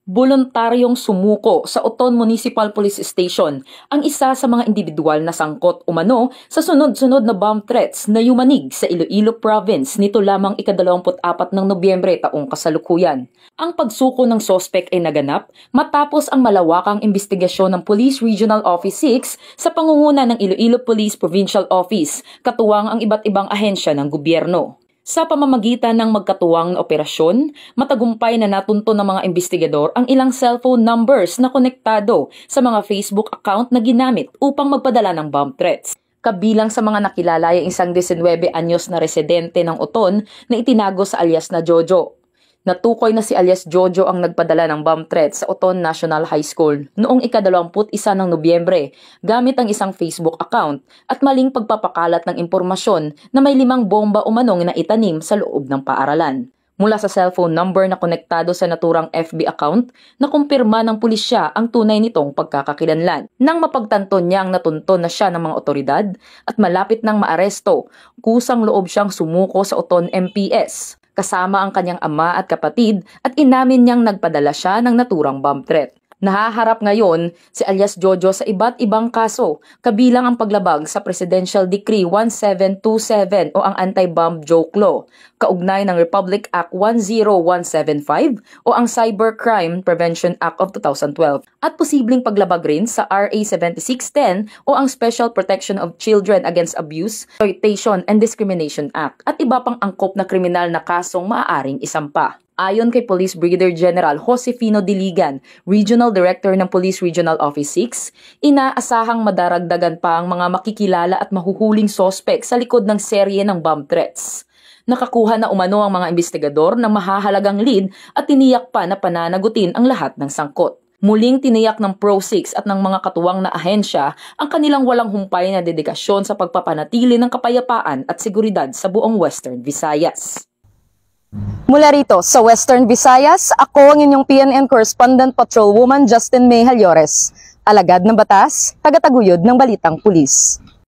Voluntaryong sumuko sa Oton Municipal Police Station ang isa sa mga individual na sangkot umano sa sunod-sunod na bomb threats na yumanig sa Iloilo Province nito lamang ika-24 ng Nobyembre taong kasalukuyan. Ang pagsuko ng sospek ay naganap matapos ang malawakang investigasyon ng Police Regional Office 6 sa pangunguna ng Iloilo Police Provincial Office, katuwang ang iba't ibang ahensya ng gobyerno. Sa pamamagitan ng magkatuwang na operasyon, matagumpay na natunto ng mga investigador ang ilang cellphone numbers na konektado sa mga Facebook account na ginamit upang magpadala ng bomb threats. Kabilang sa mga nakilala ay isang 19 anyos na residente ng Oton na itinago sa alias na Jojo. Natukoy na si alias Jojo ang nagpadala ng bomb threat sa Oton National High School noong ika-21 ng Nobyembre gamit ang isang Facebook account at maling pagpapakalat ng impormasyon na may 5 bomba umanong na itanim sa loob ng paaralan. Mula sa cellphone number na konektado sa naturang FB account, nakumpirma ng pulisya ang tunay nitong pagkakakilanlan. Nang mapagtanto niyang natunto na siya ng mga otoridad at malapit nang maaresto, kusang loob siyang sumuko sa Oton MPS. Kasama ang kanyang ama at kapatid at inamin niyang nagpadala siya ng naturang bomb threat. Nahaharap ngayon si alias Jojo sa iba't ibang kaso, kabilang ang paglabag sa Presidential Decree 1727 o ang Anti-Bomb Joke Law, kaugnay ng Republic Act 10175 o ang Cybercrime Prevention Act of 2012, at posibleng paglabag rin sa RA 7610 o ang Special Protection of Children Against Abuse, Exploitation and Discrimination Act, at iba pang angkop na kriminal na kasong maaaring isampa. Ayon kay Police Brigadier General Josefino Diligan, Regional Director ng Police Regional Office 6, inaasahang madaragdagan pa ang mga makikilala at mahuhuling sospek sa likod ng serye ng bomb threats. Nakakuha na umano ang mga investigador ng mahahalagang lead at tiniyak pa na pananagutin ang lahat ng sangkot. Muling tiniyak ng Pro-6 at ng mga katuwang na ahensya ang kanilang walang humpay na dedikasyon sa pagpapanatili ng kapayapaan at seguridad sa buong Western Visayas. Mula rito sa Western Visayas, ako ang inyong PNN Correspondent Patrolwoman Justin May Halyores, alagad ng batas, tagataguyod ng Balitang Pulis.